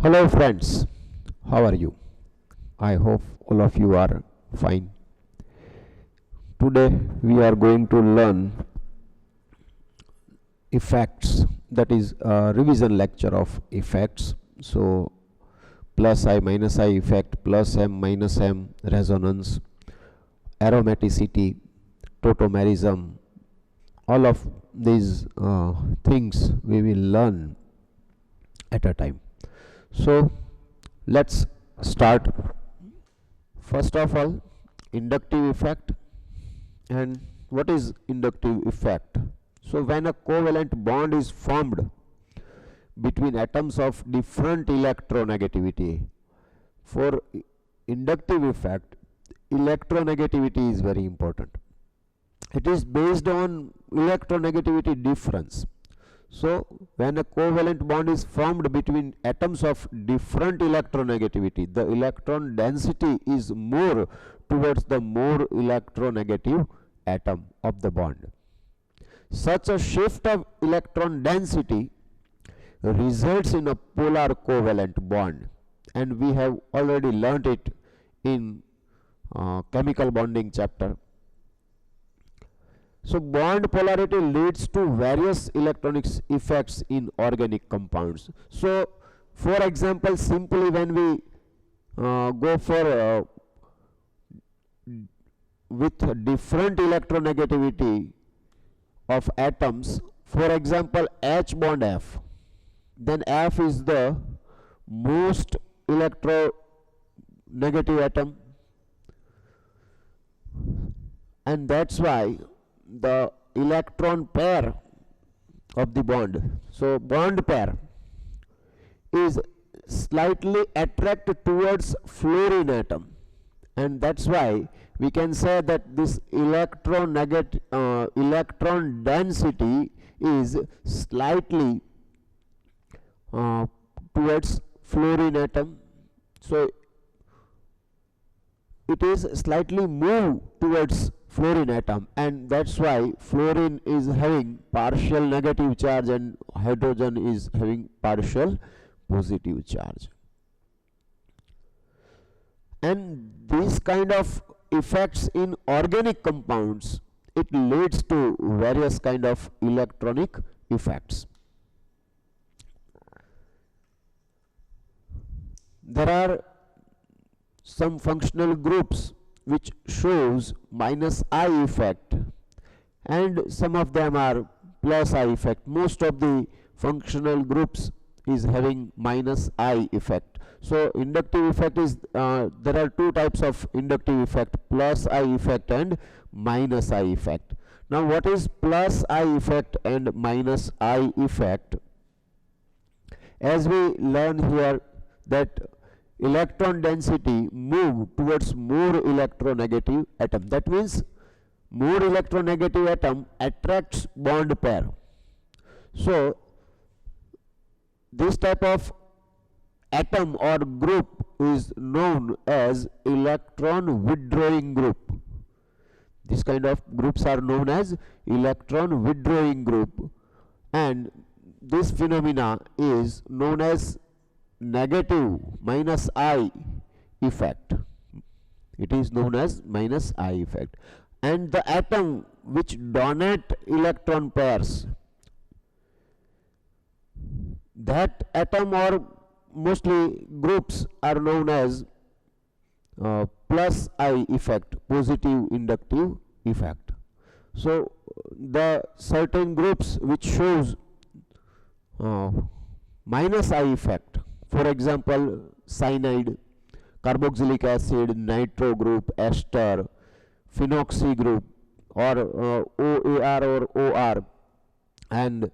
Hello friends, how are you? I hope all of you are fine. Today we are going to learn effects, that is a revision lecture of effects. So plus I minus I effect, plus M minus M resonance, aromaticity, tautomerism, all of these things we will learn at a time. So let's start. First of all, inductive effect. And what is inductive effect? So when a covalent bond is formed between atoms of different electronegativity, for inductive effect, electronegativity is very important. It is based on electronegativity difference. So when a covalent bond is formed between atoms of different electronegativity, the electron density is more towards the more electronegative atom of the bond. Such a shift of electron density results in a polar covalent bond, and we have already learnt it in chemical bonding chapter. So bond polarity leads to various electronic effects in organic compounds. So for example, simply when we go for with different electronegativity of atoms, for example H bond F, then F is the most electronegative atom, and that's why the electron pair of the bond, so bond pair is slightly attracted towards fluorine atom, and that's why we can say that this electron density is slightly towards fluorine atom. So it is slightly moved towards fluorine atom, and that's why fluorine is having partial negative charge and hydrogen is having partial positive charge. And these kind of effects in organic compounds, it leads to various kind of electronic effects. There are some functional groups which shows minus I effect, and some of them are plus I effect. Most of the functional groups is having minus I effect. So inductive effect is there are two types of inductive effect, plus I effect and minus I effect. Now what is plus I effect and minus I effect? As we learn here that electron density move towards more electronegative atom, that means more electronegative atom attracts bond pair. So this type of atom or group is known as electron withdrawing group. This kind of groups are known as electron withdrawing group, and this phenomena is known as negative minus I effect. It is known as minus I effect. And the atom which donate electron pairs, that atom or mostly groups are known as plus I effect, positive inductive effect. So the certain groups which shows minus I effect, for example cyanide, carboxylic acid, nitro group, ester, phenoxy group, or OAR or OR, and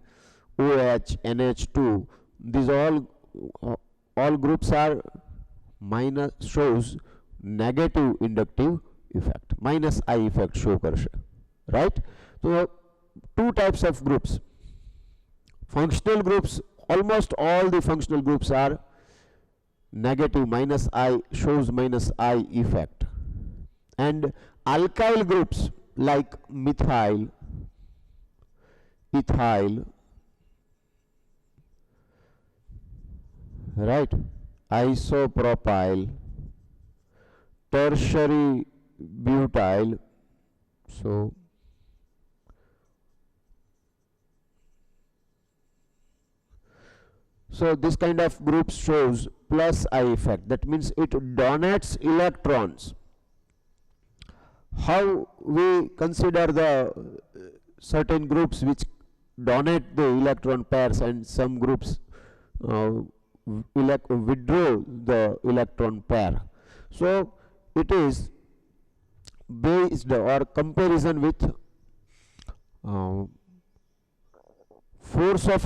OH, NH2, these all groups are minus, shows negative inductive effect, minus I effect show karse, right? So two types of groups. Functional groups, almost all the functional groups are negative, minus I, shows minus I effect. And alkyl groups like methyl, ethyl, right, isopropyl tertiary butyl. So this kind of group shows plus I effect. That means it donates electrons. How we consider the certain groups which donate the electron pairs and some groups withdraw the electron pair. So it is based or comparison with force of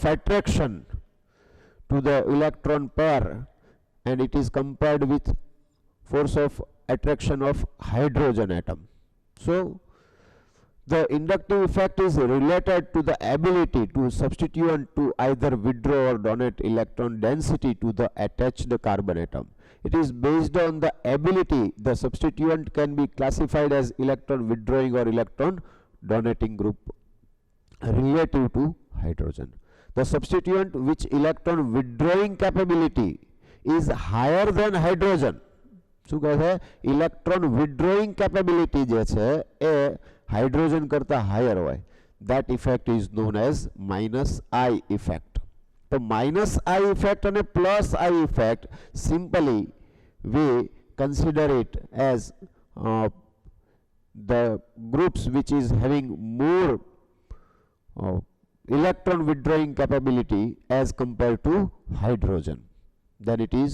attraction to the electron pair, and it is compared with force of attraction of hydrogen atom. So the inductive effect is related to the ability to substituent to either withdraw or donate electron density to the attached carbon atom. It is based on the ability. The substituent can be classified as electron withdrawing or electron donating group relative to hydrogen. The substituent which electron withdrawing capability is higher than hydrogen. શું કહે છે? Electron વિથડ્રોઈંગ capability જે છે એ hydrogen કરતા higher હોય. That effect is known as minus I effect. તો minus I effect અને plus I effect, simply we consider it as the groups which is having more electron withdrawing capability as compared to hydrogen. Then it is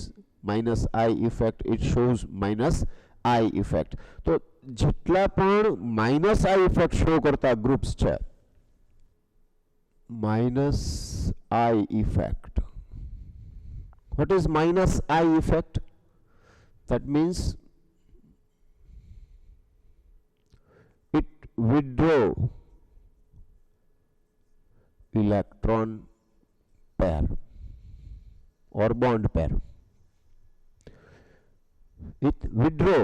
minus I effect. It shows minus I effect. તો જેટલા પણ minus I effect show કરતા groups છે, minus I effect. What is minus I effect? That means it withdraw electron pair or bond pair. It withdraw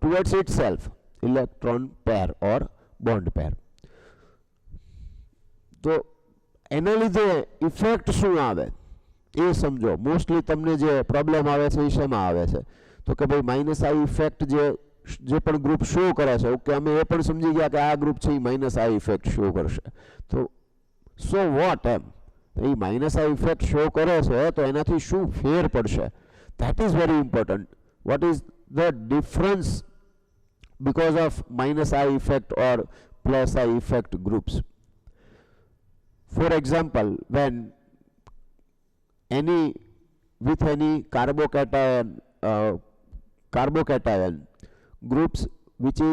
towards itself electron pair or bond pair. તો એના લીધે effect શું આવે એ સમજો. Mostly તમને જે પ્રોબ્લેમ આવે છે એ શેમાં આવે છે? તો કે ભાઈ માઇનસ આઈ ઇફેક્ટ જે પણ ગ્રુપ શો કરે છે, ઓકે, અમે એ પણ સમજી ગયા કે આ ગ્રુપ છે એ માઇનસ આઈ ઇફેક્ટ શો કરશે. તો so what M A minus I effect show કરે છે તો એનાથી શું ફેર પડશે? That is very important. What is the difference because of minus I effect or plus I effect groups? For example, when with any carbocation groups which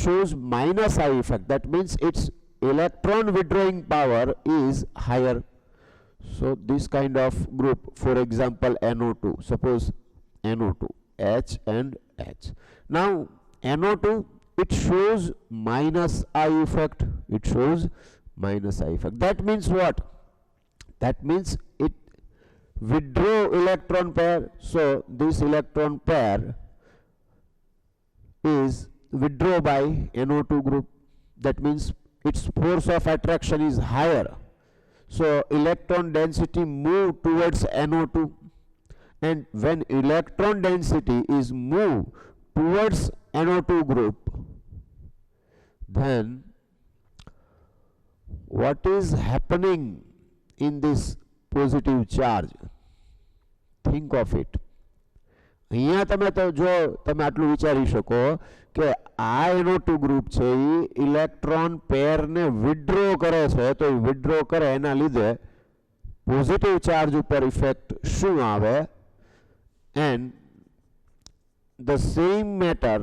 shows minus I effect, that means its electron withdrawing power is higher. So this kind of group, for example NO2, suppose NO2, H and H. Now NO2, it shows minus I effect. It shows minus I effect. That means what? That means it withdraw electron pair. So this electron pair is withdrawn by NO2 group. That means its force of attraction is higher. So electron density move towards NO2, and when electron density is moved towards NO2 group, then what is happening in this positive charge? Think of it. અહીંયા તમે તો જો તમે આટલું વિચારી શકો કે આ NO2 ગ્રુપ છે એ ઇલેક્ટ્રોન પેરને વિથડ્રો કરે છે, તો એ વિથડ્રો કરે એના લીધે પોઝિટિવ ચાર્જ ઉપર ઇફેક્ટ શું આવે? And the same matter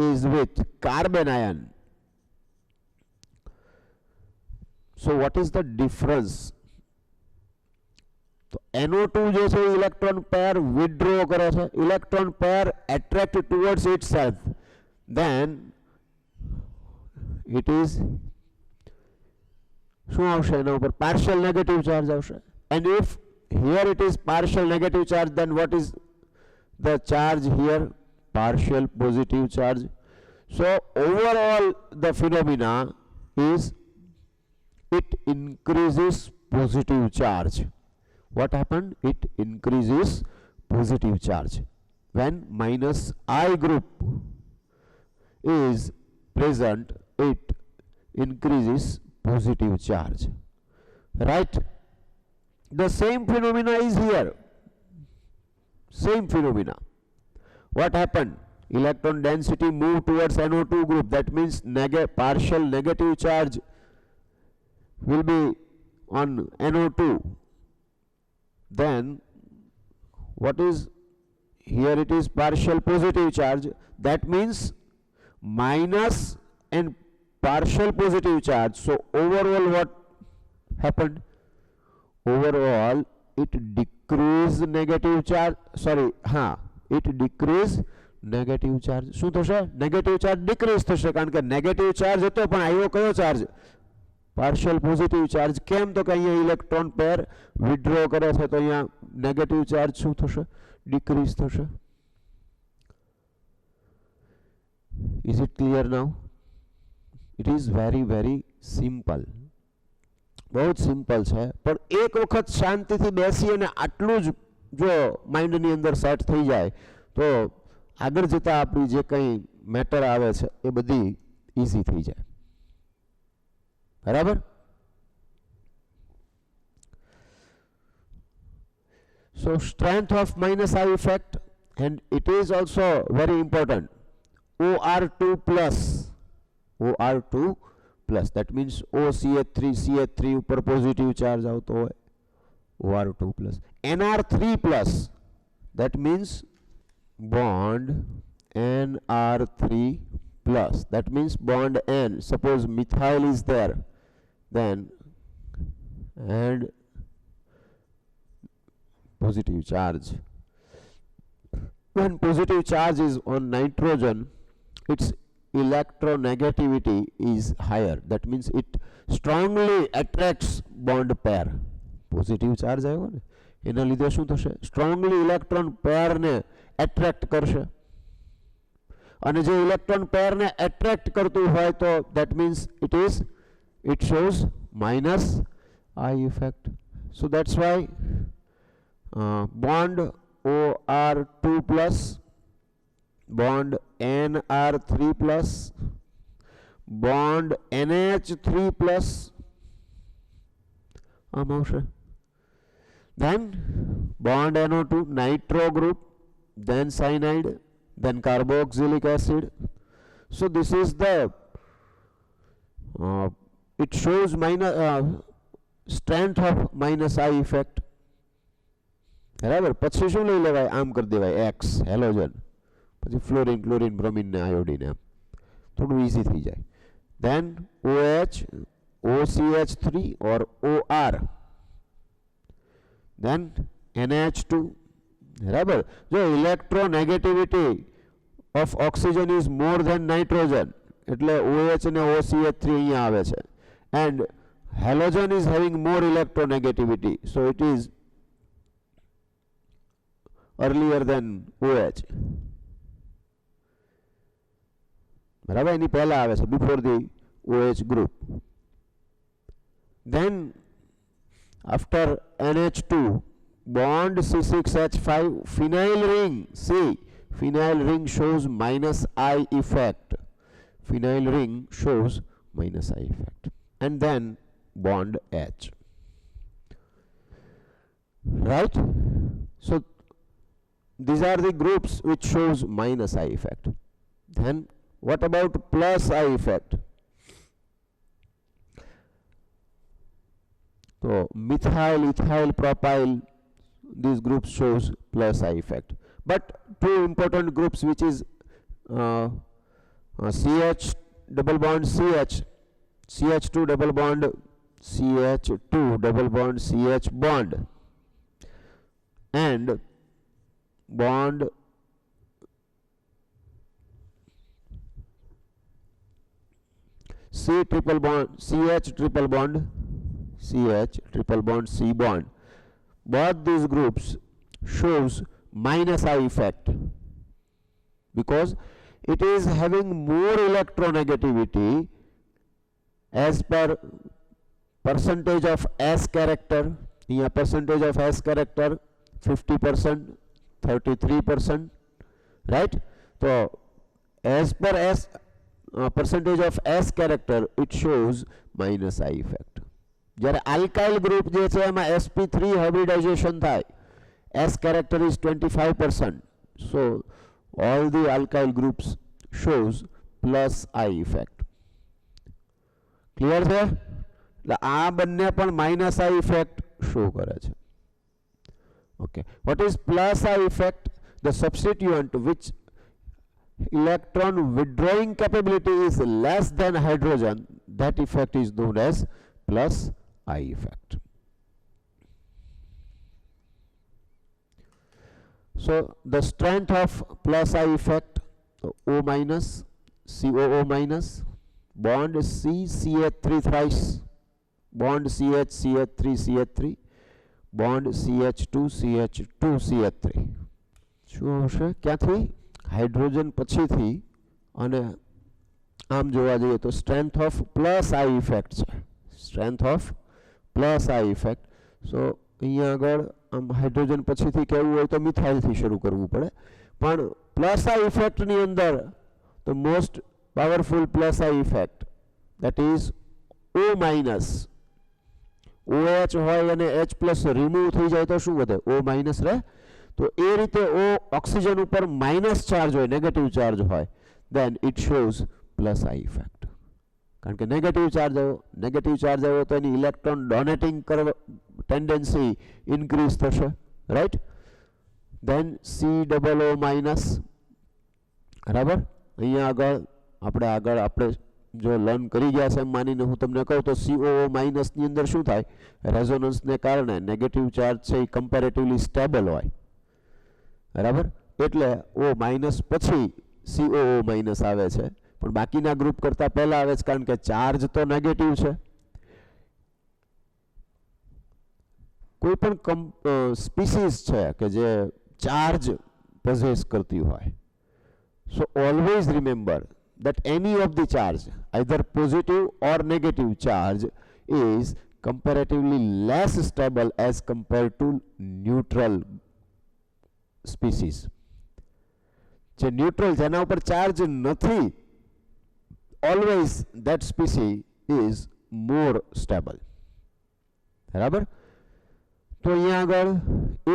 is with carbon ion. So what is the difference? તો NO2 જે છે ઇલેક્ટ્રોન પેર વિથડ્રો કરે છે, electron pair attract towards itself, then it is શું આવશે એના ઉપર? પાર્શિયલ નેગેટિવ ચાર્જ આવશે. And if here it is partial negative charge, then what is the charge here? Partial positive charge. So overall the phenomena is it increases positive charge. What happened? It increases positive charge. When minus I group is present, it increases positive charge. Right? The same phenomena is here. Same phenomena. What happened? Electron density moved towards NO2 group. That means partial negative charge will be on NO2. Then what is here? It is partial positive charge. That means minus and partial positive charge. So overall what happened? Overall it decrease negative charge. Sorry, it decrease negative charge. શું થશે? Negative charge decrease થશે, કારણ કે negative charge હતો પણ આવ્યો કયો charge? Partial positive charge. કેમ? તો કે અહીંયા ઇલેક્ટ્રોન પેર વિડ્રો કરે છે, તો અહીંયા નેગેટિવ ચાર્જ શું થશે? ડિક્રીઝ થશે. Is it clear now? It is very very simple. બહુ જ સિમ્પલ છે, પણ એક વખત શાંતિથી બેસી અને આટલું જ જો માઇન્ડની અંદર સેટ થઈ જાય તો આગળ જતા આપણી જે કંઈ મેટર આવે છે એ બધી ઇઝી થઈ જાય. બરાબર? So strength of minus I effect, and it is also very important. OR2 plus, OR2 plus, that means OCH3, CH3 ઉપર પોઝિટિવ ચાર્જ આવતો હોય, OR2 plus. NR3 plus, that means bond NR3 plus, that means bond N. Suppose methyl is there, then and positive charge. When positive charge is on nitrogen, its electronegativity is higher. That means it strongly attracts bond pair. Positive charge આવ્યો ને એના લીધે શું થશે? Strongly electron પેરને attract કરશે, અને જે electron પેરને attract કરતું હોય તો that means it shows minus I effect. So that's why bond OR2 plus, bond NR3 plus, bond NH3 plus આમ આવશે. Then bond NO2, nitro group, then cyanide, then carboxylic acid. So this is the it shows strength of minus I effect. બરાબર? પછી શું લઈ લેવાય? આમ કરી દેવાય X હેલોજન, પછી ફ્લોરિન, ક્લોરિન, બ્રોમિન ને આયોડિન. એમ થોડું ઇઝી થઈ જાય. Then OH, OCH3 or OR, then NH2. બરાબર? જો electronegativity of oxygen is more than nitrogen, એટલે OH અને OCH3 અહીંયા આવે છે, and halogen is having more electronegativity, so it is earlier than OH. બરાબર? એની પહેલા આવે છે, before the OH group. Then after NH2, bond C6H5, phenyl ring. See, phenyl ring shows minus I effect. Phenyl ring shows minus I effect. And then bond H. Right? So these are the groups which shows minus I effect. Then what about plus I effect? So methyl, ethyl, propyl, these groups shows plus I effect. But two important groups, which is CH double bond CH, CH2 double bond CH2 double bond CH bond, and bond C triple bond CH triple bond CH triple bond C bond. Both these groups shows minus I effect because it is having more electronegativity as per percentage of S character, here percentage of S character 50%, 33%, right? So as per S percentage of S character it shows minus I effect. જ્યારે alkyl group જે છે એમાં sp3 hybridization થાય, S character is 25%, so all the alkyl groups shows plus I effect. Clear છે? એટલે આ બંને પણ માઇનસ આઈ ઇફેક્ટ શો કરે છે. Okay, what is plus I effect? The substituent which electron withdrawing capability is less than hydrogen, that effect is known as plus I effect. So the strength of plus I effect, O minus, COO minus, bond C CH3 thrice, bond CH CH3 CH3, bond CH2 CH2 CH3. શું હશે? ક્યાંથી? Hydrogen પછીથી, અને આમ જોવા જઈએ તો strength of plus I effect છે, strength of plus I effect. So અહીંયા આગળ આમ હાઇડ્રોજન પછીથી કહેવું હોય તો મિથાઇલથી શરૂ કરવું પડે, પણ પ્લસ આઈ ઇફેક્ટની અંદર the most powerful plus I effect that is O minus. OH હોય અને H+ રિમૂવ થઈ જાય તો શું વધે? O માઇનસ રહે. તો એ રીતે O ઓક્સિજન ઉપર માઇનસ ચાર્જ હોય, નેગેટિવ ચાર્જ હોય, then it shows plus I effect. કારણ કે નેગેટિવ ચાર્જ આવ્યો તો એની ઇલેક્ટ્રોન ડોનેટિંગ ટેન્ડન્સી ઇન્ક્રીઝ થશે, રાઈટ? દેન COO માઇનસ, બરાબર? અહીંયા આપણે જો લર્ન કરી ગયા છે એમ માનીને હું તમને કહું તો COO માઇનસની અંદર શું થાય? રેઝોનન્સને કારણે નેગેટિવ ચાર્જ છે એ કમ્પેરેટિવલી સ્ટેબલ હોય, બરાબર? એટલે O માઇનસ પછી COO માઇનસ આવે છે, પણ બાકીના ગ્રુપ કરતાં પહેલા આવે છે કારણ કે ચાર્જ તો નેગેટિવ છે. કોઈ પણ સ્પીસીસ છે કે જે ચાર્જ પોઝેસ કરતી હોય, so always remember that any of the charge, either positive or negative charge, is comparatively less stable as compared to neutral species. જે ન્યુટ્રલ, જેના ઉપર ચાર્જ નથી, always that species is more stable, બરાબર? તો અહીંયા આગળ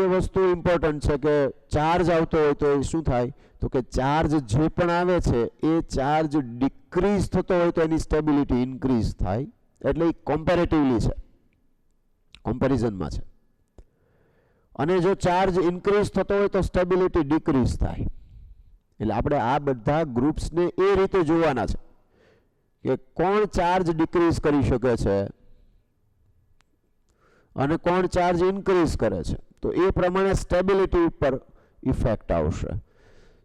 એ વસ્તુ ઇમ્પોર્ટન્ટ છે કે ચાર્જ આવતો હોય તો એ શું થાય? તો કે ચાર્જ જે પણ આવે છે એ ચાર્જ ડિક્રીઝ થતો હોય તો એની સ્ટેબિલિટી ઇન્ક્રીઝ થાય, એટલે એ કમ્પેરેટિવલી છે, કમ્પેરિઝનમાં છે. અને જો ચાર્જ ઇન્ક્રીઝ થતો હોય તો સ્ટેબિલિટી ડિક્રીઝ થાય. એટલે આપણે આ બધા ગ્રુપ્સને એ રીતે જોવાના છે કે કોણ ચાર્જ ડિક્રીઝ કરી શકે છે અને કોણ ચાર્જ ઇન્ક્રીઝ કરે છે, તો એ પ્રમાણે સ્ટેબિલિટી ઉપર ઇફેક્ટ આવશે.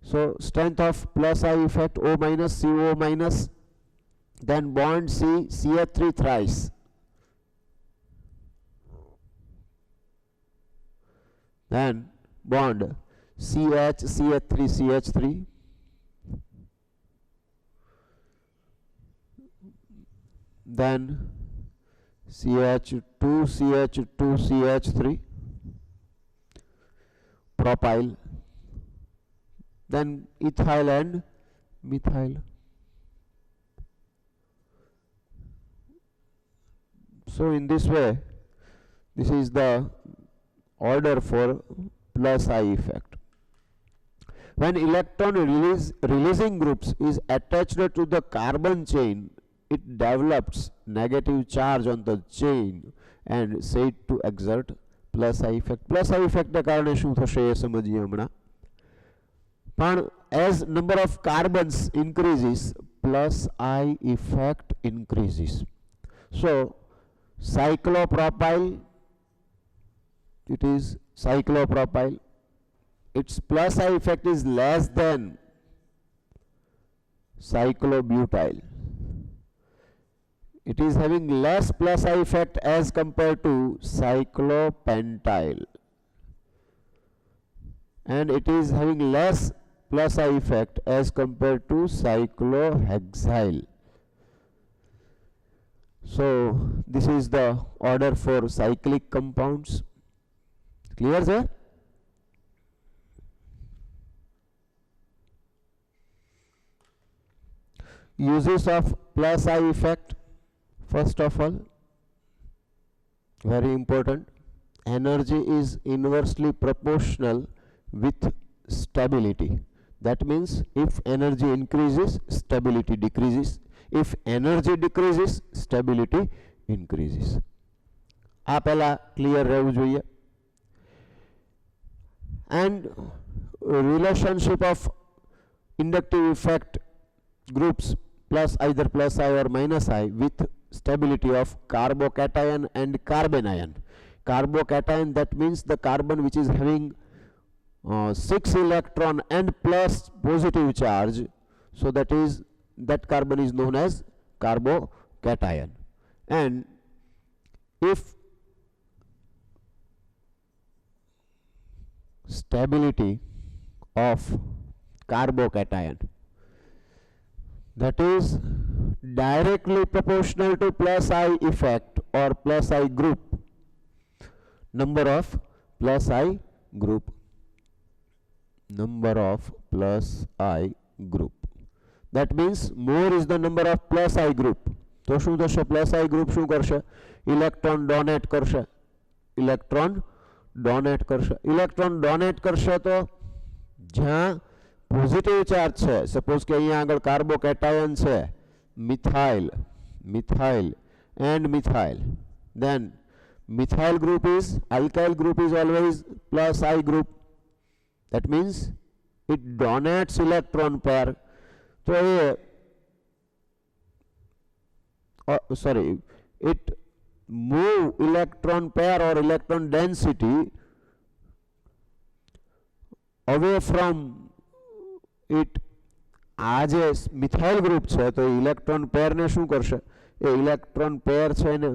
So strength of plus I effect O minus COO minus, then bond C CH3 thrice, then bond CH CH3 CH3, then CH2 CH2 CH3, propyl, then ethyl and methyl. So in this way, this is the order for plus I effect. When electron releasing groups is attached to the carbon chain, it develops negative charge on the chain and said to exert plus I effect. Plus I effect ને કારણે શું થશે એ સમજીએ હમણાં. પણ as number of carbons increases, plus I effect increases. So cyclopropyl, it is cyclopropyl, its plus I effect is less than cyclobutyl. It is having less plus I effect as compared to cyclopentyl, and it is having less plus I effect as compared to cyclohexyl. So this is the order for cyclic compounds. Clear, sir? Uses of plus I effect. First of all, very important, energy is inversely proportional with stability. That means if energy increases, stability decreases. If energy decreases, stability increases. આ પહેલા clear રહેવું જોઈએ. And relationship of inductive effect groups plus either plus I or minus I with stability of carbocation and carbanion. Carbocation, that means the carbon which is having 6 electron and plus positive charge, so that carbon is known as carbocation. And if stability of carbocation, that is directly proportional to plus I effect or plus I group, number of plus I group, number of plus I group. That means more is the number of plus I group. तो શું થશે? Plus આઈ group શું કરશે? Electron donate કરશે. Electron donate કરશે. Electron donate કરશે તો જ્યાં પોઝિટિવ ચાર્જ છે, સપોઝ કે અહીંયા આગળ કાર્બોકેટાયન છે, methyl, methyl and methyl, then methyl group is, alkyl group is always plus I group. That means it donates electron pair. So it move electron pair or electron density away from it. આ જે methyl group છે તો electron પેરને શું કરશે? એ electron pair છે એને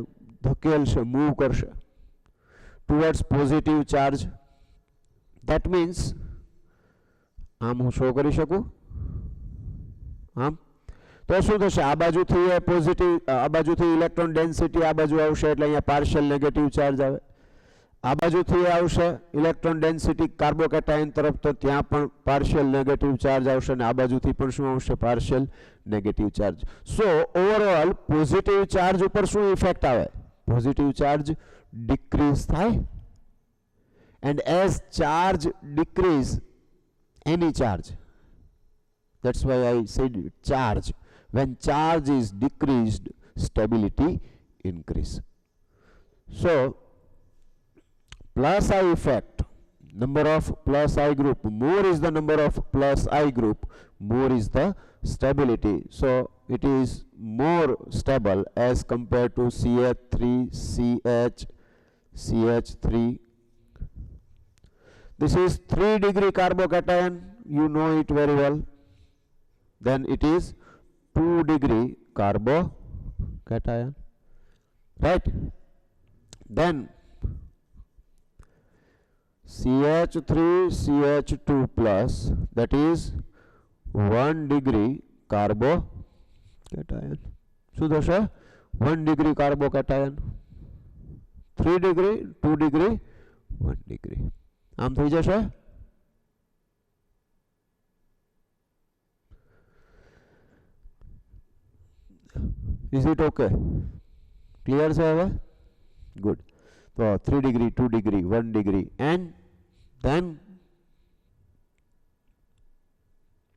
ધકેલશે, move કરશે towards positive charge. That means આમ હું શો કરી શકું, આમ તો શું થશે? આ બાજુથી એ પોઝિટિવ, આ બાજુથી ઇલેક્ટ્રોન ડેન્સિટી આ બાજુ આવશે એટલે અહીંયા પાર્શિયલ નેગેટિવ ચાર્જ આવે. આ બાજુથી આવશે ઇલેક્ટ્રોન ડેન્સિટી કાર્બોકેટાયન તરફ તો ત્યાં પણ પાર્શિયલ નેગેટિવ ચાર્જ આવશે અને આ બાજુથી પણ શું આવશે? Partial negative charge. So overall positive charge ઉપર શું ઇફેક્ટ આવે? પોઝિટિવ ચાર્જ ડિક્રીઝ થાય. And as charge decrease, any charge, that's why I said charge. When charge is decreased, stability increase. So plus I effect, number of plus I group, more is the number of plus I group, more is the stability. So it is more stable as compared to CH3, CH3. This is 3 degree carbocation, you know it very well. Then it is 2 degree carbocation, right? Then CH3, CH2 plus, that is 1 degree carbocation. શું થશે? 1 degree carbocation. 3 degree, 2 degree, 1 degree. આમ થઈ જશે. Is it okay? Clear છે હવે? Good. So 3 degree, 2 degree, 1 degree, and then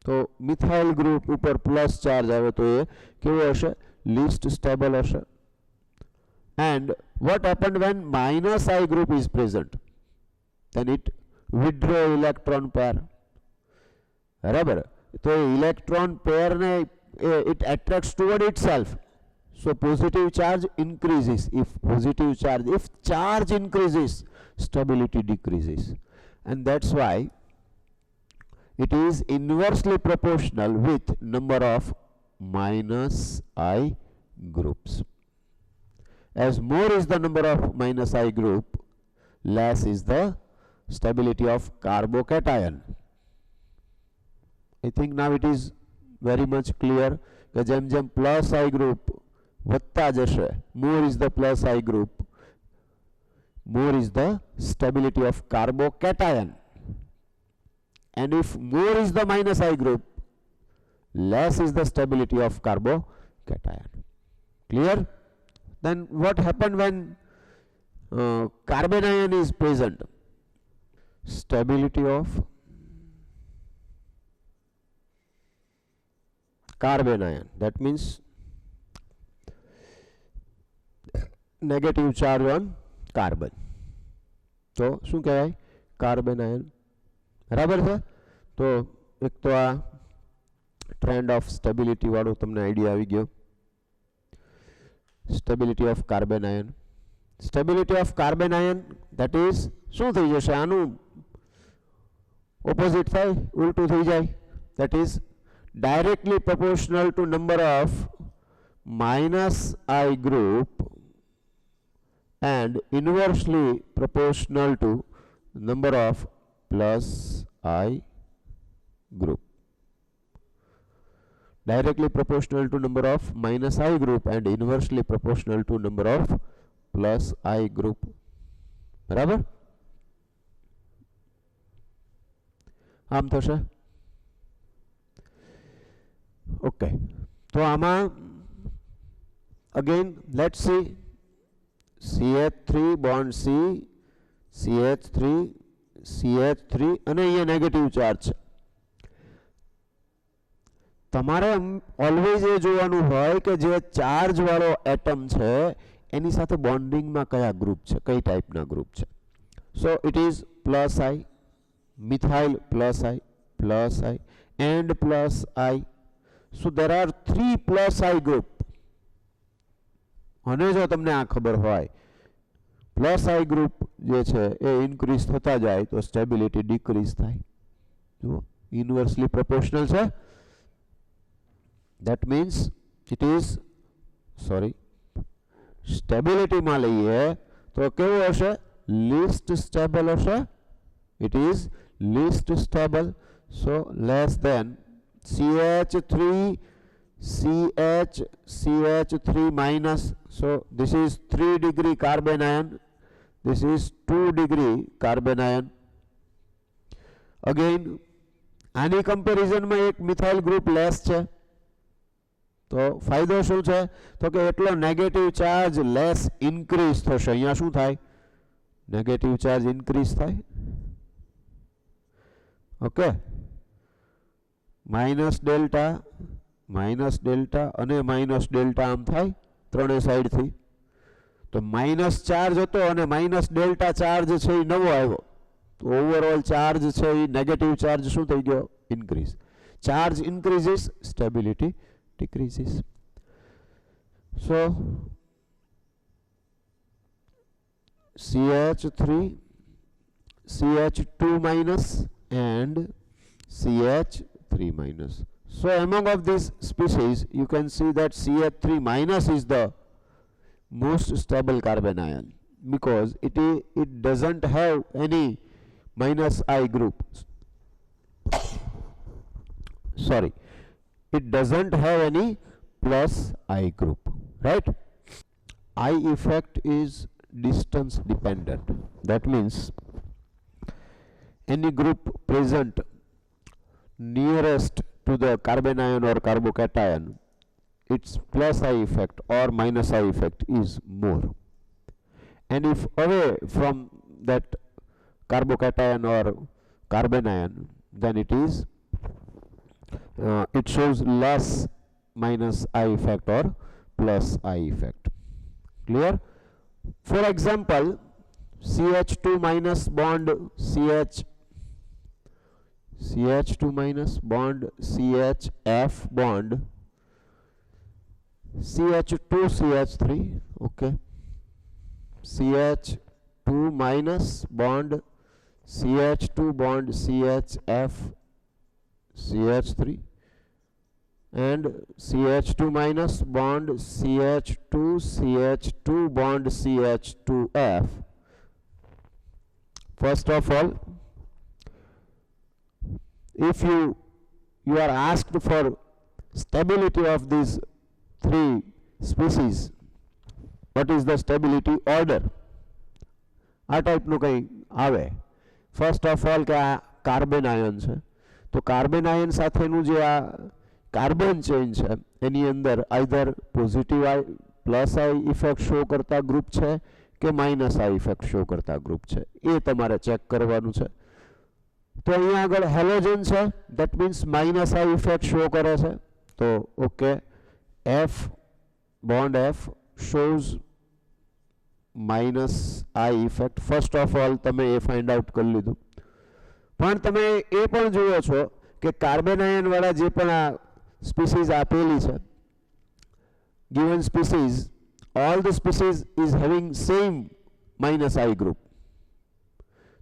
તો methyl group ઉપર plus charge આવે તો એ કેવો હશે? લીસ્ટ સ્ટેબલ હશે. And what happened when minus I group is present? Then it withdraw electron pair. બરાબર? તો ઇલેક્ટ્રોન પેર ને it attracts toward itself. So positive charge increases. If charge increases, stability decreases. And that's why it is inversely proportional with number of minus I groups. As more is the number of minus I group, less is the stability of carbocation. I think now it is very much clear કે જેમ જેમ plus આઈ group વધતા જશે. more is the plus I group, more is the stability of carbocation, and if more is the minus I group, less is the stability of carbocation. Clear? Then what happened when carbon ion is present? Stability of carbon ion, that means negative charge on carbon. तो શું કહેવાય? Carbanion. બરાબર છે. તો એક તો આ trend of stability વાળો તમને આઈડિયા આવી ગયો. Stability of carbanion. Stability of carbanion that is શું થઈ જશે? આનું ઓપોઝિટ થાય, ઉલટું થઈ જાય. That is directly proportional to number of minus I group and inversely proportional to number of plus I group. Directly proportional to number of minus I group and inversely proportional to number of plus I group. બરાબર? આમ થશે. Okay, so આમાં again let's see CH3 bond C, CH3, CH3 અને અહીંયા negative charge છે. તમારે always એ જોવાનું હોય કે જે ચાર્જ વાળો એટમ છે એની સાથે બોન્ડિંગમાં કયા ગ્રુપ છે, કઈ ટાઈપના ગ્રુપ છે. સો it is plus I, methyl plus I and plus I. So there are 3 plus I group. અને જો તમને આ ખબર હોય પ્લસ I ગ્રુપ જે છે એ ઇન્ક્રીઝ થતા જાય તો સ્ટેબિલિટી ડિક્રીઝ થાય. જુઓ ઇન્વર્સલી પ્રોપોર્શનલ છે. ધેટ મીન્સ ઇટ ઇઝ સ્ટેબિલિટીમાં લઈએ તો કેવું હશે? લીસ્ટ સ્ટેબલ હશે. It is least stable. So less than CH3, CH3 minus. So this is 3 degree carbon ion. This is 2 degree carbon ion. Again, આની કમ્પેરિઝનમાં એક મિથાઇલ ગ્રુપ લેસ છે. તો ફાયદો શું છે? તો કે એટલો નેગેટિવ ચાર્જ લેસ ઇન્ક્રીઝ થશે. અહીંયા શું થાય? નેગેટિવ ચાર્જ ઇન્ક્રીઝ થાય. ઓકે, માઇનસ ડેલ્ટા અને માઇનસ ડેલ્ટા આમ થાય ત્રણે સાઈડથી. તો માઇનસ ચાર્જ હતો અને માઇનસ ડેલ્ટા ચાર્જ છે એ નવો આવ્યો. તો ઓવરઓલ ચાર્જ છે એ નેગેટિવ ચાર્જ શું થઈ ગયો? Increase. Charge increases, stability decreases. So CH3, CH2 minus and CH3 minus. So among of these species you can see that CH3 minus is the most stable carbon ion because it doesn't have any minus I group. Sorry, it doesn't have any plus I group, right? I effect is distance dependent. That means any group present nearest to the carbon ion or carbocation, its plus I effect or minus I effect is more. And if away from that carbocation or carbon ion, then it shows less minus I effect or plus I effect. Clear? For example, CH2 minus bond CH2 minus bond CHF bond CH2 CH3. Okay, CH2 minus bond CH2 bond CHF CH3 and CH2 minus bond CH2 bond CH2F. First of all, if you are asked for stability of these 3 species, what is the stability order. આ ટાઈપનું કંઈ આવે. First of all કે આ carbon ion છે, તો carbon ion સાથેનું જે આ કાર્બન ચેઇન છે એની અંદર either positive plus I effect show કરતા ગ્રુપ છે કે માઇનસ આઈ ઇફેક્ટ શો કરતા ગ્રુપ છે, એ તમારે ચેક કરવાનું છે. તો અહીંયા આગળ હેલોજન છે, that means minus I effect show કરે છે. તો okay, F bond F shows minus I effect. First of all તમે એ ફાઇન્ડ આઉટ કરી લીધું. પણ તમે એ પણ જુઓ છો કે કાર્બન આયન વાળા જે પણ આ સ્પીસીઝ આપેલી છે, given species, all the species is having same minus I group.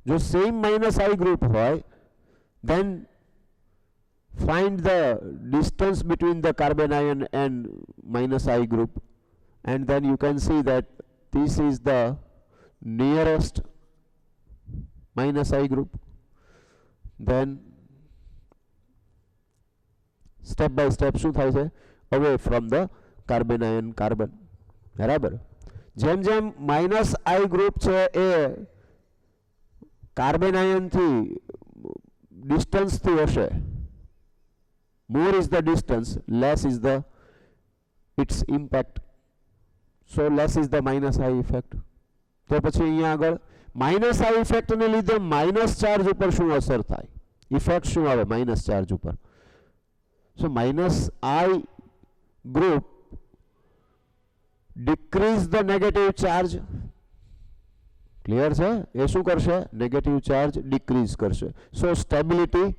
જો same minus I group હોય, then find the distance between the carbon ion and minus I group, and then you can see that this is the nearest minus I group. Then step by step શું થાય છે, away from the carbanion carbon. બરાબર. જેમ જેમ minus I group છે એ carbon આયનથી ડિસ્ટન્સથી હશે, more is the distance, less is the its impact. So less is the minus I effect. તો પછી અહીંયા આગળ માઇનસ આઈ ઇફેક્ટને લીધે માઇનસ ચાર્જ ઉપર શું અસર થાય, ઇફેક્ટ શું આવે માઇનસ ચાર્જ ઉપર. So minus I group decrease the negative charge. Clear છે? એ શું કરશે? નેગેટિવ ચાર્જ ડિક્રીઝ કરશે. So stability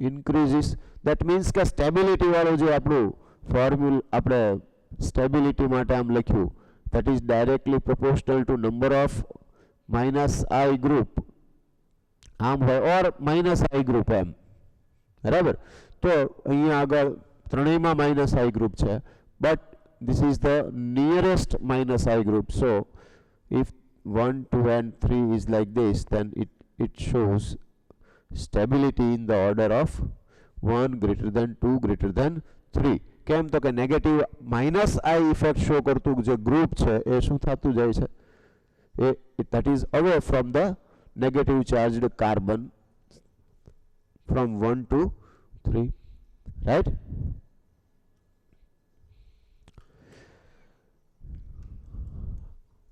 increases. That means કે સ્ટેબિલિટી વાળું જે આપણું ફોર્મ્યુલ આપણે સ્ટેબિલિટી માટે આમ લખ્યું, that is directly proportional to number of minus I group, આમ હોય, or minus I group એમ. બરાબર. તો અહીંયા આગળ ત્રણેયમાં માઇનસ આઈ ગ્રુપ છે, but this is the nearest minus I group. So if 1, 2 and 3 is like this, then it shows stability in the order of 1 greater than 2 greater than 3. કેમ? તો કે negative minus I effect show કરતું જે group છે એ શું થતું જાય છે, એ that is away from the negative charged carbon from 1 to 3, right?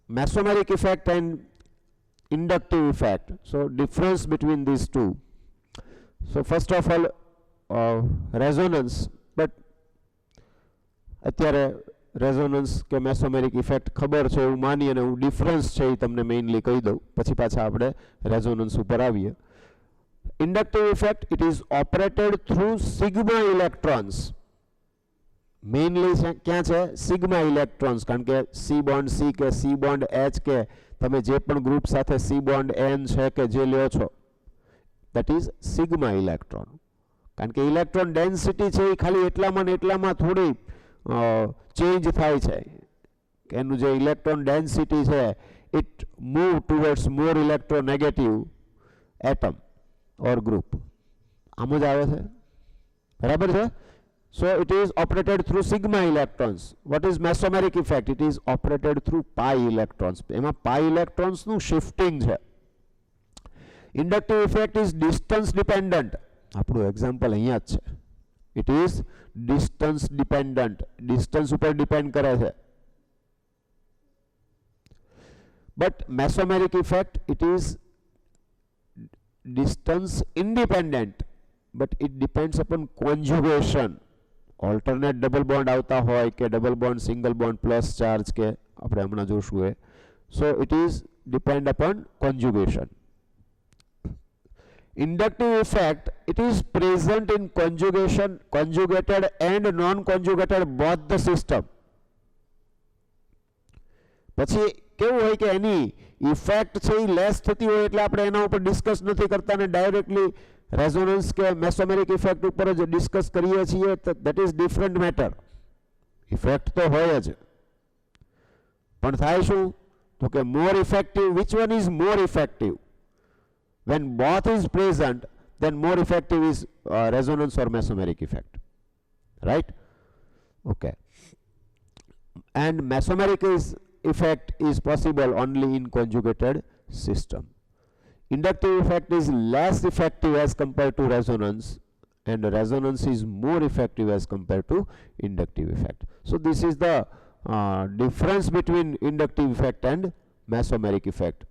Mesomeric effect and inductive effect. So difference between these two. So first of all, resonance. But અત્યારે resonance કે મેસોમેરિક ઇફેક્ટ ખબર છે એવું માની અને હું ડિફરન્સ છે એ તમને મેઇનલી કહી દઉં, પછી પાછા આપણે રેઝોનન્સ ઉપર આવીએ. Inductive effect, it is operated through sigma electrons. Mainly ક્યાં છે? Sigma electrons. કારણ કે સી બોન્ડ સી કે સી બોન્ડ એચ કે તમે જે પણ ગ્રુપ સાથે સી બોન્ડ એન છે કે જે લ્યો છો, દેટ ઇઝ સિગ્મા ઇલેક્ટ્રોન. કારણ કે ઇલેક્ટ્રોન ડેન્સિટી છે એ ખાલી એટલામાં ને એટલામાં થોડી ચેન્જ થાય છે, કે એનું જે ઇલેક્ટ્રોન ડેન્સિટી છે it move towards more electronegative atom or group. આમ જ આવે છે. બરાબર છે? So it is operated through sigma electrons. What is mesomeric effect? It is operated through pi electrons. એમાં pi electrons નું shifting છે. Inductive effect is distance dependent. આપણું એક્ઝામ્પલ અહીંયા જ છે. It is distance dependent. Distance ઉપર depend કરે છે. But mesomeric effect, it is distance independent, but it depends upon conjugation. Alternate double bond આવતા હોય કે double bond single bond plus charge કે આપણે હમણાં જોશું એ. So it is depend upon conjugation. Inductive effect, it is present in conjugation, conjugated and non conjugated both the system. પછી કેવું હોય કે એની ઇફેક્ટ છે એ લેસ થતી હોય એટલે આપણે એના ઉપર ડિસ્કસ નથી કરતા ને ડાયરેક્ટલી રેઝોનન્સ કે મેસોમેરિક ઇફેક્ટ ઉપર જ ડિસ્કસ કરીએ છીએ. That is different matter. Effect તો હોય જ, પણ થાય શું? તો કે more effective. Which one is more effective? When both is present, then more effective is resonance or mesomeric effect, right? Okay. and mesomeric effect is possible only in conjugated system. Inductive effect is less effective as compared to resonance, and resonance is more effective as compared to inductive effect. So this is the difference between inductive effect and mesomeric effect.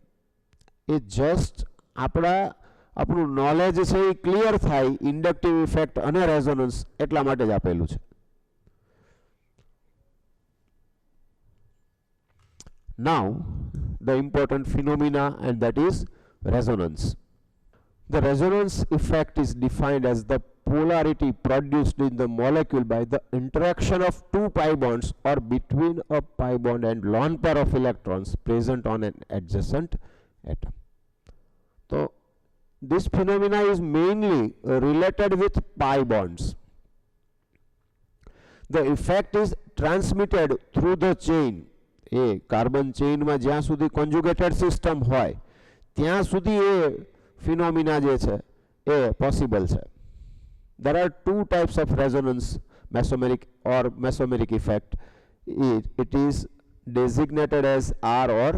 It just આપણું knowledge છે એ clear થાય inductive effect અને resonance એટલા માટે જ આપેલું છે. Now the important phenomena, and that is resonance. The resonance effect is defined as the polarity produced in the molecule by the interaction of two pi bonds or between a pi bond and lone pair of electrons present on an adjacent atom. So this phenomena is mainly related with pi bonds. The effect is transmitted through the chain. એ carbon ચેઇનમાં જ્યાં સુધી કોન્જુગેટેડ system હોય ત્યાં સુધી એ phenomena જે છે એ possible છે. There are two types of resonance, mesomeric or mesomeric effect. It is designated as R or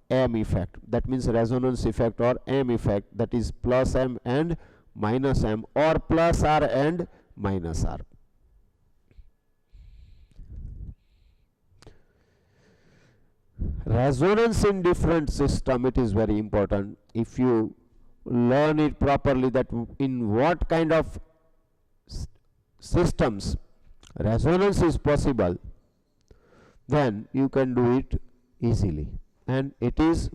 M effect. That means resonance effect or M effect, that is plus M and minus M, or plus R and minus R. Resonance in different system, it is very important. If you learn it properly, that in what kind of systems resonance is possible, then you can do it easily. And it is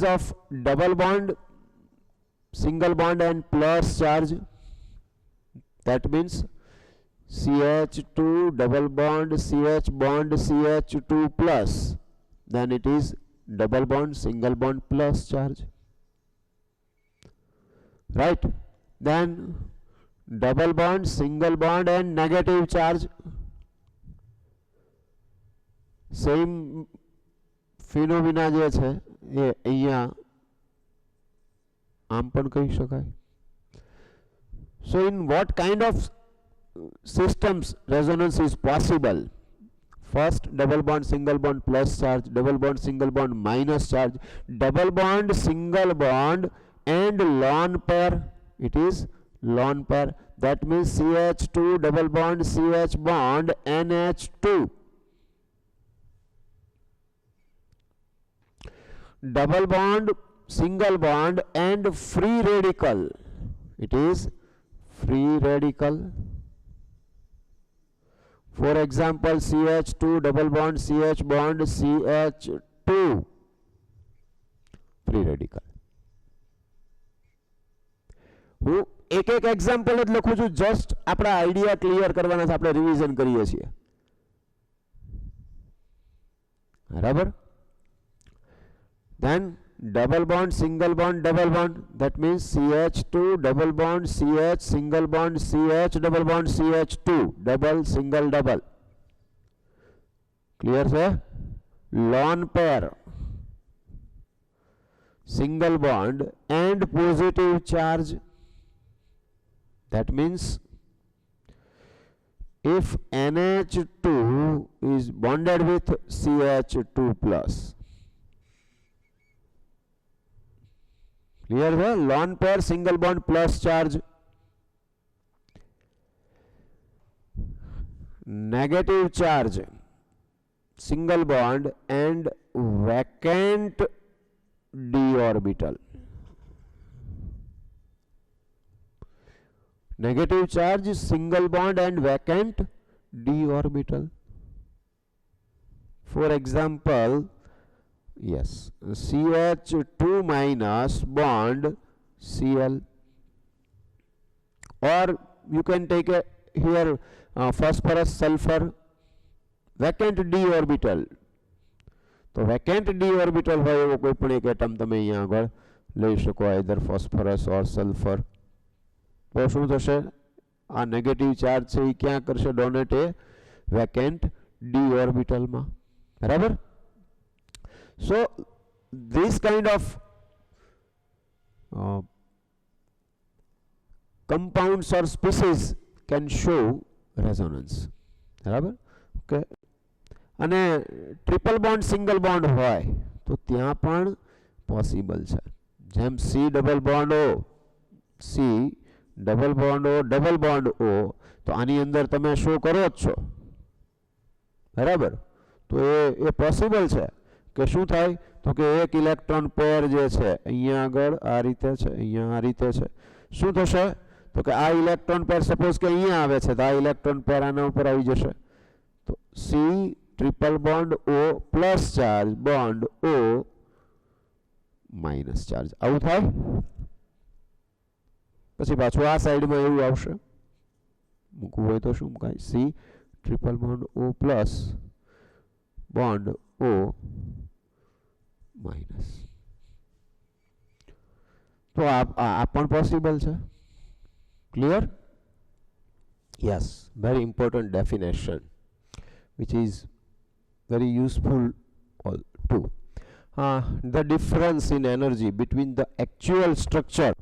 of double bond, single bond and plus charge. That means CH2 double bond, CH bond, CH2 plus. Then it is double bond, single bond plus charge. Right? Then double bond, single bond and negative charge. Same phenomena જે છે એ અહીંયા આમ પણ કહી શકાય. So in what kind of systems resonance is possible? First, double bond single bond plus charge, double bond single bond minus charge, double bond single bond and lone pair. It is lone pair. That means CH2 double bond CH bond NH2. Double bond single bond and free radical. It is free radical. For example, CH2 double bond CH bond CH2, free radical. હું એક એક example જ લખું છું, just આપણા idea clear કરવાના છે, આપણે રિવિઝન કરીએ છીએ. બરાબર? Then double bond single bond double bond, that means CH2 double bond CH single bond CH double bond CH2, double single double. Clear sir? Lone pair, single bond and positive charge. That means if NH2 is bonded with CH2 plus. Clear है? Lone pair single bond plus charge. Negative charge, single bond and vacant d orbital. Negative charge, single bond and vacant d orbital. For example, yes, CH2 minus bond Cl, or you can take a here phosphorus sulfur, vacant d orbital. तो vacant d orbital હોય એવો કોઈ પણ એક atom તમે અહીંયા આગળ લઈ શકો, either phosphorus or sulfur. તો શું થશે? આ નેગેટિવ ચાર્જ છે એ ક્યાં કરશે ડોનેટ? એ vacant d orbital માં. બરાબર? So this kind of compounds or species can show resonance. बराबर? Okay. અને ટ્રિપલ બોન્ડ સિંગલ બોન્ડ હોય તો ત્યાં પણ પોસિબલ છે. જેમ C double bond O, C double bond O, double bond O, તો આની અંદર તમે શું કરો જ છો, બરાબર? તો એ પોસિબલ છે કે શું થાય તો કે એક ઇલેક્ટ્રોન પેર જે છે અહીંયા આગળ આ રીતે છે, અહીંયા આ રીતે છે. શું થશે તો કે આ ઇલેક્ટ્રોન પેર સપોઝ કે અહીંયા આવે છે તો આ ઇલેક્ટ્રોન પેર આના ઉપર આવી જશે. તો C triple bond O plus charge bond O minus charge, આવું થાય. પછી પાછું આ સાઈડમાં એવું આવશે, મૂકવું હોય તો શું મુકાય, C triple bond O plus bond O minus. તો આ પણ પોસિબલ છે. Clear? Yes, very important definition which is very useful too. The difference in energy between the actual structure,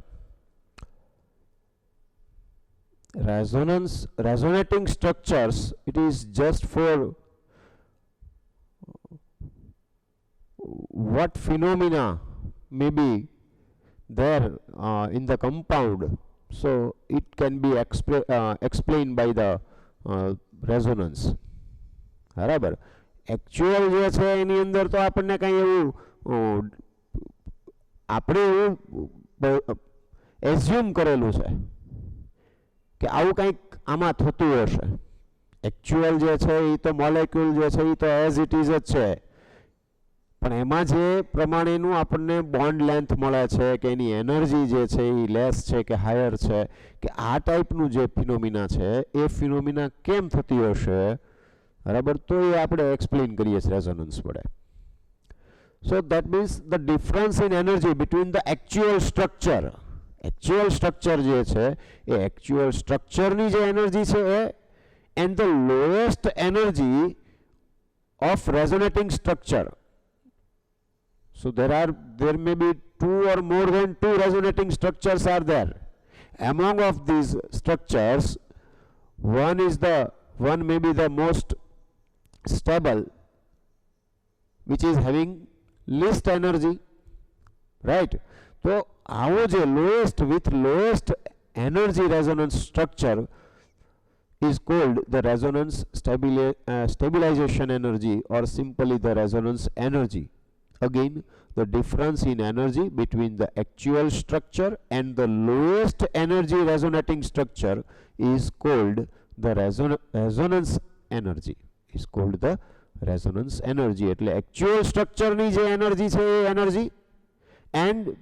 resonating structures, it is just for what phenomena may be there in the compound, so it can be explained by the resonance. બરાબર? Actual જે છે એની અંદર તો આપણને કંઈ એવું આપણે એવું એઝ્યુમ કરેલું છે કે આવું કંઈક આમાં થતું હશે. એક્ચ્યુઅલ જે છે એ તો મોલેક્યુલ જે છે એ તો એઝ ઇટ ઇઝ જ છે, પણ એમાં જે પ્રમાણેનું આપણને બોન્ડ લેન્થ મળે છે કે એની એનર્જી જે છે એ લેસ છે કે હાયર છે, કે આ ટાઈપનું જે ફિનોમિના છે એ ફિનોમિના કેમ થતી હશે, બરાબર? તો એ આપણે એક્સપ્લેન કરીએ છીએ રેઝોનન્સ વડે. So that means the difference in energy between the actual structure, actual structure જે છે એ એક્ચ્યુઅલ સ્ટ્રક્ચરની જે એનર્જી છે એ and the lowest energy of resonating structure. So there may be two or more than two resonating structures are there. Among of these structures, one may be the most stable, which is having least energy, right? So our lowest energy resonance structure is called the resonance stabilization energy, or simply the resonance energy. Again, the difference in energy between the actual structure and the lowest energy resonating structure is called the resonance energy. Is called the resonance energy. એટલે actual structure ની જે energy છે એ energy and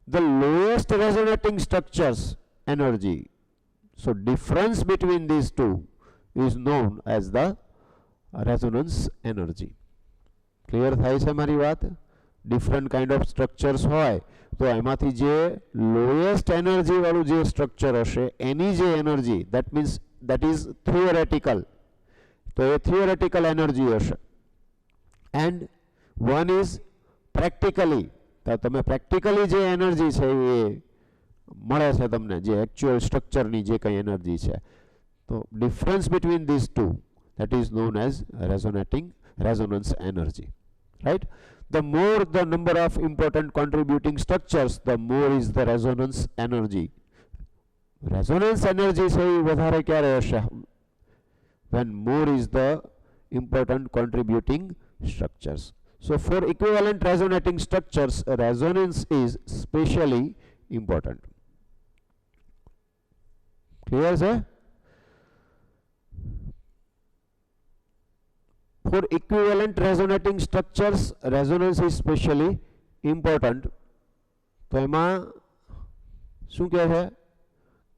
the lowest resonating structures energy. So difference between these two is known as the resonance energy. Clear થાય છે મારી વાત? Different kind of structures હોય તો એમાંથી જે લોએસ્ટ એનર્જી વાળું જે સ્ટ્રક્ચર હશે એની જે energy, that means that is theoretical, તો એ થિયોરેટિકલ એનર્જી હશે. એન્ડ વન ઇઝ પ્રેક્ટિકલી, તો તમે પ્રેક્ટિકલી જે એનર્જી છે એ મળે છે તમને, જે એકચ્યુઅલ સ્ટ્રક્ચરની જે કંઈ એનર્જી છે. તો difference between this two, that is known as resonance energy, right? The more the number of important contributing structures, the more is the resonance energy. Resonance energy છે એ વધારે ક્યારે હશે? When more is the important contributing structures. So for equivalent resonating structures, resonance is specially important. Clear sir? For equivalent resonating structures, resonance is specially important. તો એમાં શું કહે છે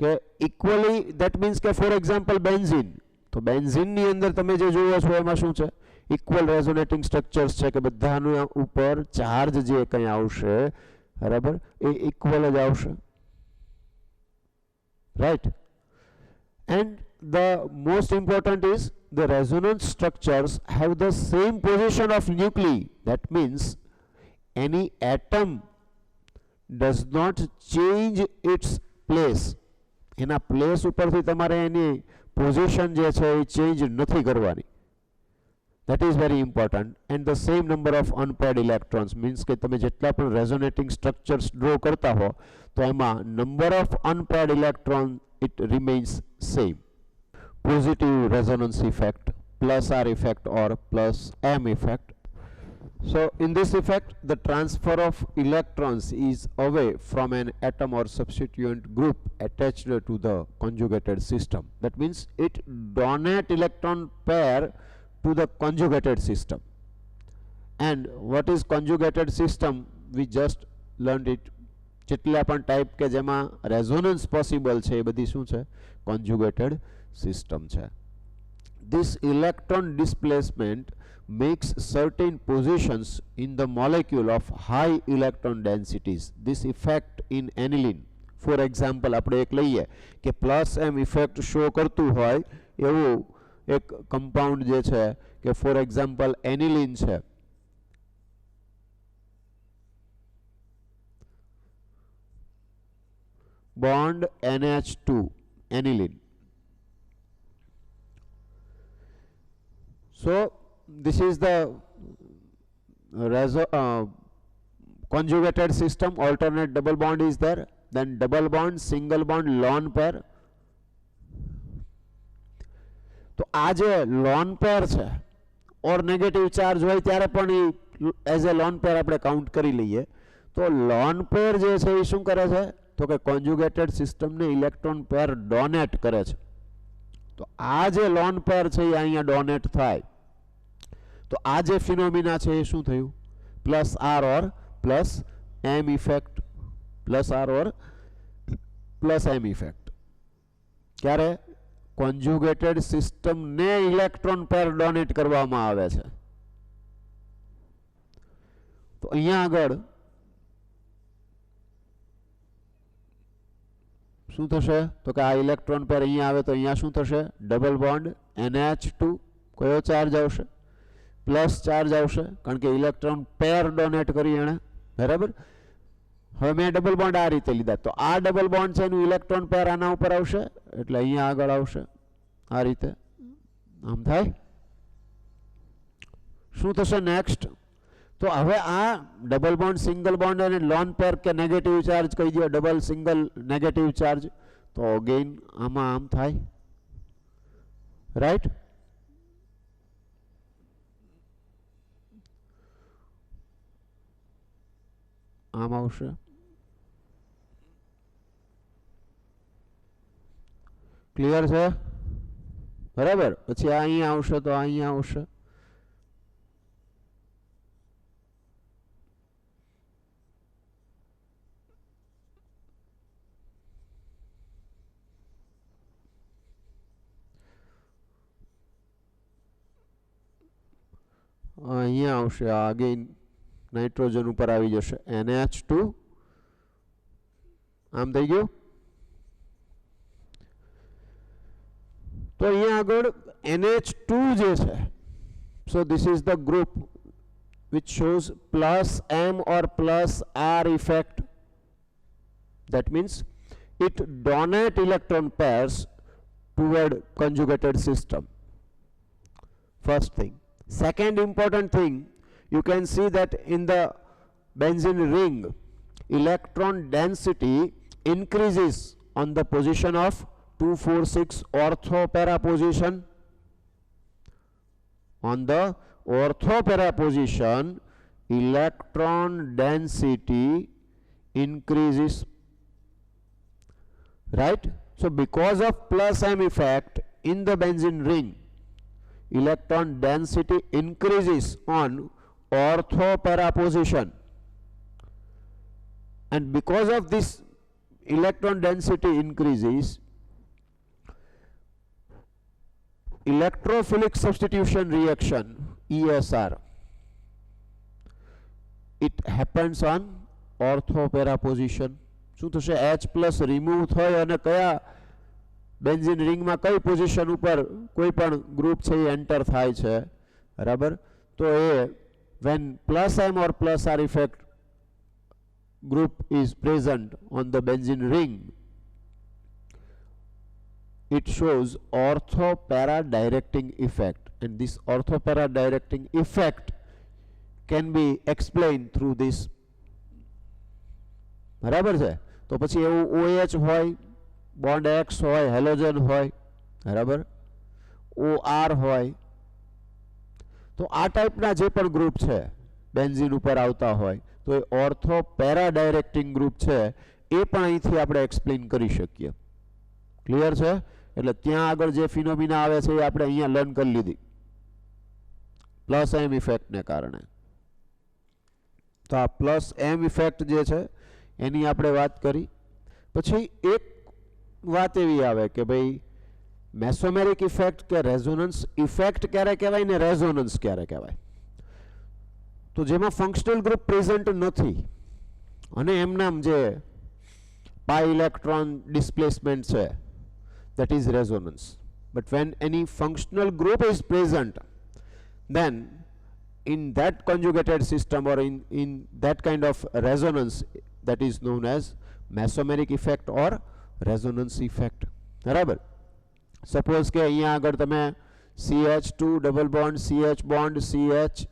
કે equally, that means કે for example benzene, તો બેન્ઝીનની અંદર તમે જે જોવો છો એમાં શું છે? ઇક્વલ રેઝોનેટિંગ સ્ટ્રક્ચર્સ છે કે બધાનું ઉપર ચાર્જ જે કંઈ આવશે, બરાબર, એ ઇક્વલ જ આવશે, right? And the most important is the resonance structures have the same position of nuclei. That means any atom does not change its place. એના પ્લેસ ઉપરથી તમારે એની પોઝિશન જે છે એ ચેન્જ નથી કરવાની. that is very important. And the same number of unpaired electrons means કે તમે જેટલા પણ resonating structures draw કરતા હો તો એમાં number of unpaired electron it remains same. Positive resonance effect, plus R effect or plus M effect. So in this effect the transfer of electrons is away from an atom or substituent group attached to the conjugated system. That means it donate electron pair to the conjugated system. And what is conjugated system? We just learned it. જેટલા પણ type કે જેમાં resonance possible છે એ બધી શું છે? કોન્જુગેટેડ system છે. This electron displacement makes certain positions in the molecule of high electron densities. This effect in aniline, for example, આપણે એક લઈએ કે પ્લસ એમ ઇફેક્ટ શો કરતું હોય એવું એક કમ્પાઉન્ડ જે છે કે ફોર એક્ઝામ્પલ એનિલિન છે. Bond NH2 aniline. So this is the conjugated system. Alternate double bond is there, then double bond, single bond, lone pair. तो आज लॉन पेर છે और नेगेटिव चार्ज હોય ત્યારે પણ એઝ એ લોન પેર આપણે કાઉન્ટ કરી લઈએ. તો લોન પેર જે છે એ શું કરે છે? તો કે કોન્જુગેટેડ સિસ્ટમને ઇલેક્ટ્રોન પેર ડોનેટ કરે છે. તો આ જે લોન પેર છે એ અહીંયા ડોનેટ થાય. તો આ જે ફિનોમિના છે એ શું થયું? Plus R or plus M effect, plus R or plus M effect. ક્યારે? કોન્જુગેટેડ સિસ્ટમને ઇલેક્ટ્રોન પેર ડોનેટ કરવામાં આવે છે. તો અહીંયા આગળ શું થશે? તો કે આ ઇલેક્ટ્રોન પેર અહીંયા આવે તો અહીંયા શું થશે? ડબલ બોન્ડ NH2 કયો ચાર્જ આવશે? પ્લસ ચાર્જ આવશે કારણ કે ઇલેક્ટ્રોન પેર ડોનેટ કરી એણે, બરાબર. હવે મેં ડબલ બોન્ડ આ રીતે લીધા તો આ ડબલ બોન્ડ છે એનું ઇલેક્ટ્રોન પેર આના ઉપર આવશે એટલે અહીંયા આગળ આવશે આ રીતે. આમ થાય. શું થશે નેક્સ્ટ? તો હવે આ ડબલ બોન્ડ, સિંગલ બોન્ડ અને લોન પેર કે નેગેટિવ ચાર્જ કહી દો, ડબલ સિંગલ નેગેટિવ ચાર્જ. તો અગેન આમાં આમ થાય, રાઈટ. આમ આવશે. ક્લિયર છે? બરાબર. પછી આ અહીંયા આવશે તો અહીંયા આવશે. અહીંયા આવશે અગેન નાઇટ્રોજન ઉપર આવી જશે NH2. આમ થઈ ગયું. તો અહીંયા આગળ NH2 જે છે, so this is the group which shows plus M or plus R effect. That means it donate electron pairs toward conjugated system. First thing. Second important thing, you can see that in the benzene ring electron density increases on the position of 246 ortho para position. On the ortho para position electron density increases, right. So because of plus M effect in the benzene ring electron density increases on ortho para position, and because of this electron density increases, electrophilic substitution reaction ESR, it happens on ortho para position. શું થશે? H plus remove થાય અને કયા benzene રિંગમાં કઈ position ઉપર કોઈ પણ group છે એ એન્ટર થાય છે, બરાબર. તો એ when plus M or plus R effect group is present on the benzene ring, it shows ortho para directing effect, and this orthopara directing effect can be explained through this. બરાબર છે? તો પછી એવું OH હોય, bond X હોય, halogen હોય, બરાબર, OR હોય, તો આ ટાઈપના જે પણ ગ્રુપ છે બેન્ઝીન ઉપર આવતા હોય તો એ ઓર્થો પેરા ડાયરેક્ટિંગ ગ્રુપ છે એ પણ અહીંથી આપણે એક્સપ્લેન કરી શકીએ. ક્લિયર છે? એટલે ત્યાં આગળ જે ફિનોમિના આવે છે એ આપણે અહીંયા લર્ન કરી લીધી પ્લસ એમ ઇફેક્ટને કારણે. તો આ પ્લસ એમ ઇફેક્ટ જે છે એની આપણે વાત કરી. પછી એક વાત એવી આવે કે ભાઈ મેસોમેરિક ઇફેક્ટ કે રેઝોનન્સ ઇફેક્ટ ક્યારે કહેવાય ને રેઝોનન્સ ક્યારે કહેવાય? તો જેમાં ફંક્શનલ ગ્રુપ પ્રેઝન્ટ નથી અને એમનામ જે પાઈ ઇલેક્ટ્રોન ડિસ્પ્લેસમેન્ટ છે that is resonance. But when any functional group is present, then in that conjugated system or in that kind of resonance, that is known as mesomeric effect or resonance effect. બરાબર? Suppose કે અહીંયા આગળ તમે CH2 double bond CH bond CH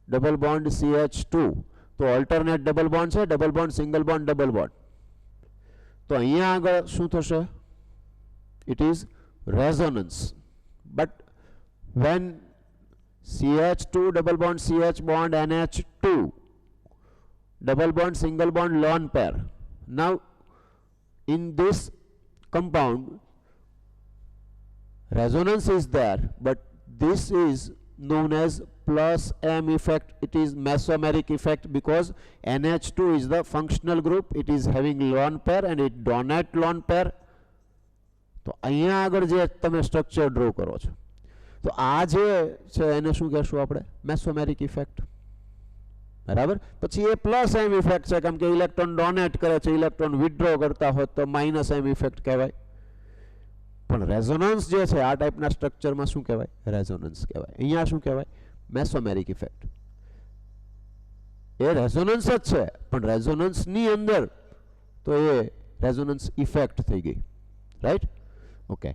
double bond CH2 તો alternate double bond છે, double bond single bond double bond. તો અહીંયા આગળ શું થશે? It is resonance. But when CH2 double bond CH bond NH2 double bond single bond lone pair, now in this compound resonance is there, but this is known as plus M effect. It is mesomeric effect because NH2 is the functional group, it is having lone pair and it donate lone pair. તો અહીંયા આગળ જે તમે structure draw કરો છો તો આ જે છે એને શું કહેશું આપણે? મેસોમેરિક ઇફેક્ટ. બરાબર? પછી એ પ્લસ એમ ઇફેક્ટ છે કેમ કે ઇલેક્ટ્રોન ડોનેટ કરે છે, ઇલેક્ટ્રોન વિથડ્રો કરતા હોય તો માઇનસ એમ ઇફેક્ટ કહેવાય. પણ રેઝોનન્સ જે છે આ ટાઈપના સ્ટ્રક્ચરમાં શું કહેવાય? રેઝોનન્સ કહેવાય. અહીંયા શું કહેવાય? મેસોમેરિક ઇફેક્ટ. એ રેઝોનન્સ જ છે પણ રેઝોનન્સની અંદર તો એ રેઝોનન્સ ઇફેક્ટ થઈ ગઈ. Right? Okay.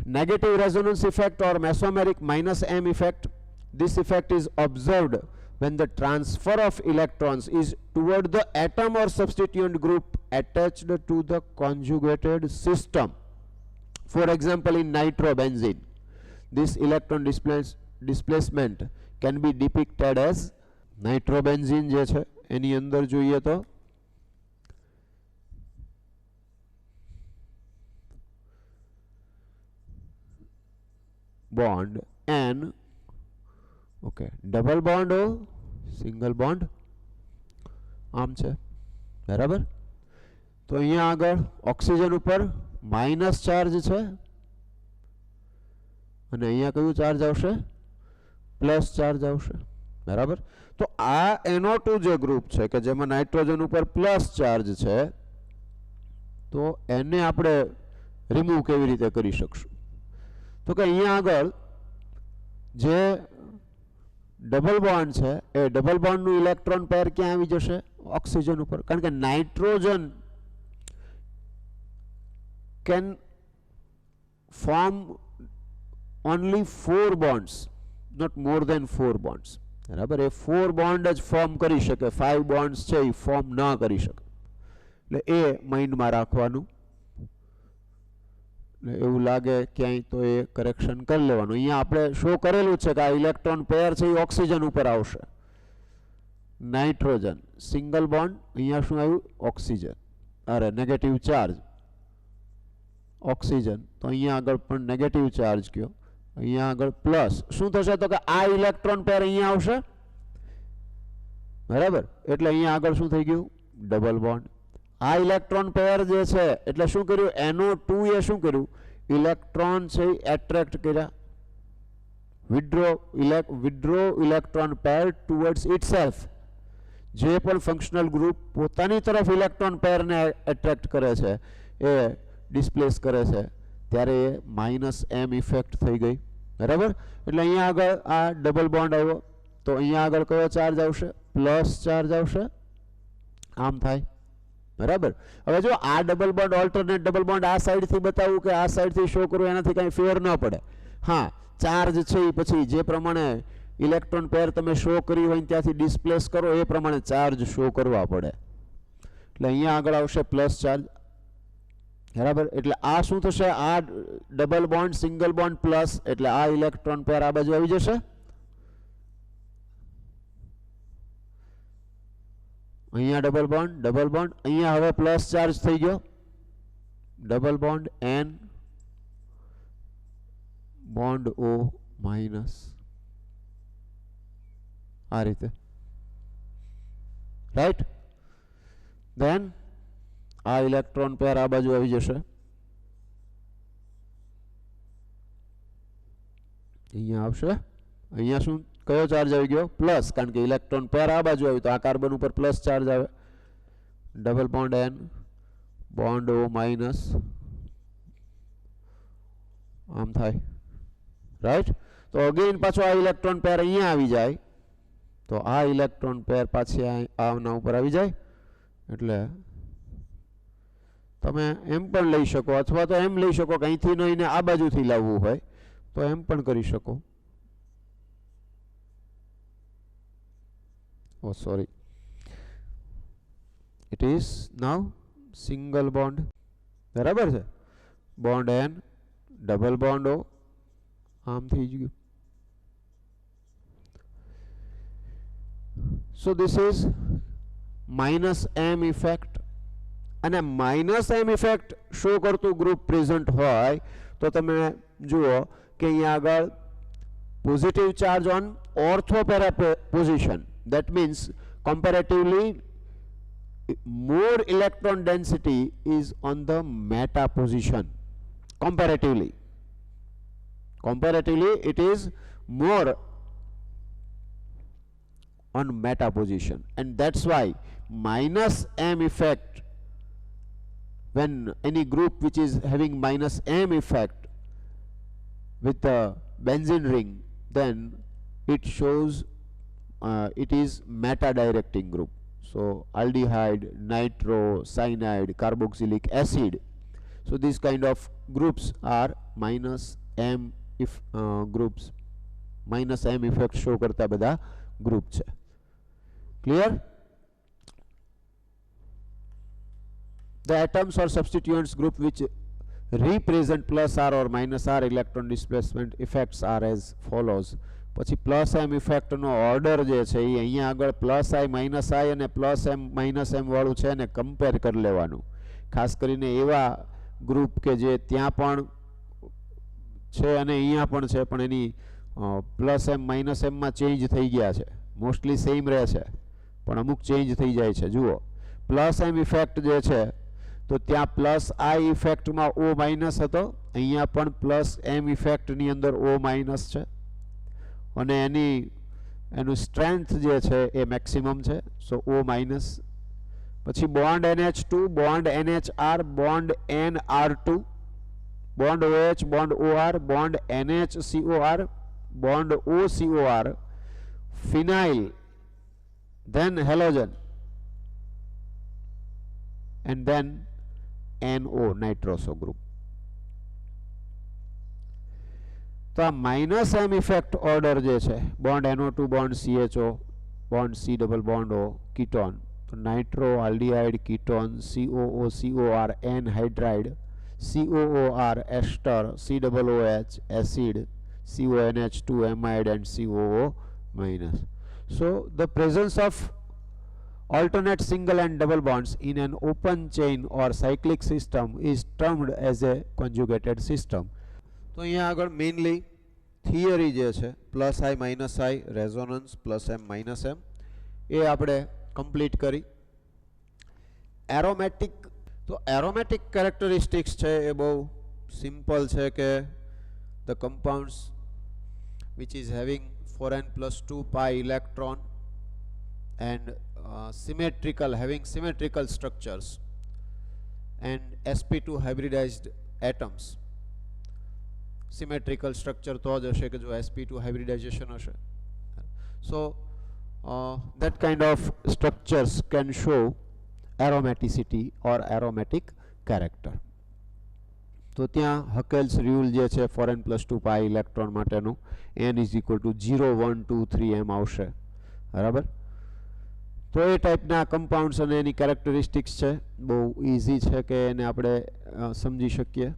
Negative resonance effect or mesomeric minus M effect. This effect is observed when the transfer of electrons is toward the atom or substituent group attached to the conjugated system. For example, in nitrobenzene, this electron displacement can be depicted as nitrobenzene જે છે એની અંદર જોઈએ તો bond N, okay, double bond O, single bond આમ છે. બરાબર? તો અહીંયા આગળ ઓક્સિજન ઉપર માઇનસ ચાર્જ છે અને અહીંયા કયું ચાર્જ આવશે? પ્લસ ચાર્જ આવશે. બરાબર? તો આ NO2 જે ગ્રુપ છે કે જેમાં નાઇટ્રોજન ઉપર પ્લસ ચાર્જ છે તો એને આપણે રિમૂવ કેવી રીતે કરી શકશું? તો કે અહીંયા આગળ જે ડબલ બોન્ડ છે એ ડબલ બોન્ડનું ઇલેક્ટ્રોન પેર ક્યાં આવી જશે? ઓક્સિજન ઉપર. કારણ કે nitrogen can form only 4 bonds, not more than 4 bonds. બરાબર? એ 4 બોન્ડ જ ફોર્મ કરી શકે, 5 bonds છે એ ફોર્મ ના કરી શકે. એટલે એ માઇન્ડમાં રાખવાનું. એવું લાગે ક્યાંય તો એ કરેક્શન કરી લેવાનું. અહીંયા આપણે શો કરેલું છે કે આ ઇલેક્ટ્રોન પેર છે એ ઓક્સિજન ઉપર આવશે. નાઇટ્રોજન સિંગલ બોન્ડ, અહીંયા શું આવ્યું? ઓક્સિજન, અરે નેગેટિવ ચાર્જ ઓક્સિજન. તો અહીંયા આગળ પણ નેગેટિવ ચાર્જ કયો, અહીંયા આગળ પ્લસ. શું થશે? તો કે આ ઇલેક્ટ્રોન પેર અહીંયા આવશે. બરાબર? એટલે અહીંયા આગળ શું થઈ ગયું? Double bond. આ ઇલેક્ટ્રોન પેર જે છે એટલે શું કર્યું? NO2 એ શું કર્યું? ઇલેક્ટ્રોન છે એટ્રેક્ટ કર્યા, withdraw electron pair towards itself. જે પણ ફંક્શનલ ગ્રુપ પોતાની તરફ ઇલેક્ટ્રોન પેરને એટ્રેક્ટ કરે છે એ ડિસ્પ્લેસ કરે છે ત્યારે એ માઇનસ એમ ઇફેક્ટ થઈ ગઈ. બરાબર? એટલે અહીંયા આગળ આ ડબલ બોન્ડ આવ્યો તો અહીંયા આગળ કયો ચાર્જ આવશે? પ્લસ ચાર્જ આવશે. આમ થાય. બરાબર? હવે જો આ double bond alternate double bond આ સાઈડથી બતાવું કે આ સાઈડથી શો કરું એનાથી કાંઈ ફેર ન પડે. હા, ચાર્જ છે એ પછી જે પ્રમાણે ઇલેક્ટ્રોન પેર તમે શો કરી હોય ત્યાંથી ડિસ્પ્લેસ કરો એ પ્રમાણે ચાર્જ શો કરવા પડે. એટલે અહીંયા આગળ આવશે પ્લસ ચાર્જ, બરાબર. એટલે આ શું થશે, આ double bond single bond plus, એટલે આ ઇલેક્ટ્રોન પેર આ બાજુ આવી જશે. અહીંયા ડબલ બોન્ડ, અહીંયા હવે પ્લસ ચાર્જ થઈ ગયો, double bond N bond O minus, આ રીતે, રાઈટ. ધેન આ ઇલેક્ટ્રોન પેર આ બાજુ આવી જશે, અહીંયા આવશે. અહીંયા શું, કયો ચાર્જ આવી ગયો, પ્લસ, કારણ કે ઇલેક્ટ્રોન પેર આ બાજુ આવ્યું તો આ કાર્બન ઉપર પ્લસ ચાર્જ આવે. Double bond N bond O minus, આમ થાય, રાઈટ. તો અગેન પાછો આ ઇલેક્ટ્રોન પેર અહીંયા આવી જાય તો આ ઇલેક્ટ્રોન પેર પાછી આના ઉપર આવી જાય. એટલે તમે એમ પણ લઈ શકો, અથવા તો એમ લઈ શકો કે અહીંથી નહીં આ બાજુથી લાવવું હોય તો એમ પણ કરી શકો. Oh, sorry. It is now single bond. બરાબર છે. Bond N, double bond O, આમ થઈ ગયું. So this is minus M effect. અને માઇનસ એમ ઇફેક્ટ શો કરતું ગ્રુપ પ્રેઝન્ટ હોય તો તમે જુઓ કે અહીંયા આગળ positive charge on ortho para position. That means comparatively more electron density is on the meta position. Comparatively it is more on meta position, and that's why minus M effect, when any group which is having minus M effect with the benzene ring, then it shows it is meta directing group. So aldehyde, nitro, cyanide, carboxylic acid, so these kind of groups are minus M if groups. minus M effect show करता बधा group છે. Clear? The atoms or substituents group which represent plus R or minus R electron displacement effects are as follows. પછી plus M ઇફેક્ટનો order જે છે એ અહીંયા આગળ plus આઈ minus આઈ અને plus M minus M વાળું છે એને કમ્પેર કરી લેવાનું. ખાસ કરીને એવા ગ્રુપ કે જે ત્યાં પણ છે અને અહીંયા પણ છે પણ એની પ્લસ એમ માઇનસ એમમાં ચેન્જ થઈ ગયા છે. મોસ્ટલી સેમ રહે છે પણ અમુક ચેન્જ થઈ જાય છે. જુઓ પ્લસ એમ ઇફેક્ટ જે છે તો ત્યાં પ્લસ આઈ ઇફેક્ટમાં ઓ માઇનસ હતો, અહીંયા પણ પ્લસ એમ ઇફેક્ટની અંદર ઓ માઇનસ છે અને એનું સ્ટ્રેન્થ જે છે એ મેક્સિમમ છે. સો ઓ માઇનસ. પછી bond NH2, bond NHR, bond NR2, bond OH, bond OR, bond NHCOR, bond OCOR, phenyl, then halogen, and then NO, nitroso group. તો આ માઇનસ એમ ઇફેક્ટ ઓર્ડર જે છે bond NO2, bond CHO, bond C double bond O, ketone, તો nitro, aldehyde, ketone, COO, COR, N hydride, COOR, ester, COOH, acid, CONH2, amide, and COO minus. So the presence of alternate single and double bonds in an open chain or cyclic system is termed as a conjugated system. તો અહીંયા આગળ mainly theory જે છે plus આઈ minus આઈ resonance plus M minus M એ આપણે complete કરી. Aromatic, તો aromatic characteristics છે એ બહુ સિમ્પલ છે કે the compounds which is having 4n+2 pi electron and symmetrical, having symmetrical structures and sp2 hybridized atoms. Symmetrical structure तो ज हशे कि जो sp2 hybridization हशे. So that kind of structures can show aromaticity or aromatic character. તો ત્યાં હકેલ્સ rule જે છે ફોર n પ્લસ 2 પાઈ ઇલેક્ટ્રોન માટેનું n ઇઝ ઇક્વલ ટુ 0 1 2 3 એમ આવશે, બરાબર. તો એ ટાઈપના કમ્પાઉન્ડ્સ અને એની કેરેક્ટરિસ્ટિક્સ છે, બહુ ઇઝી છે કે એને આપણે સમજી શકીએ.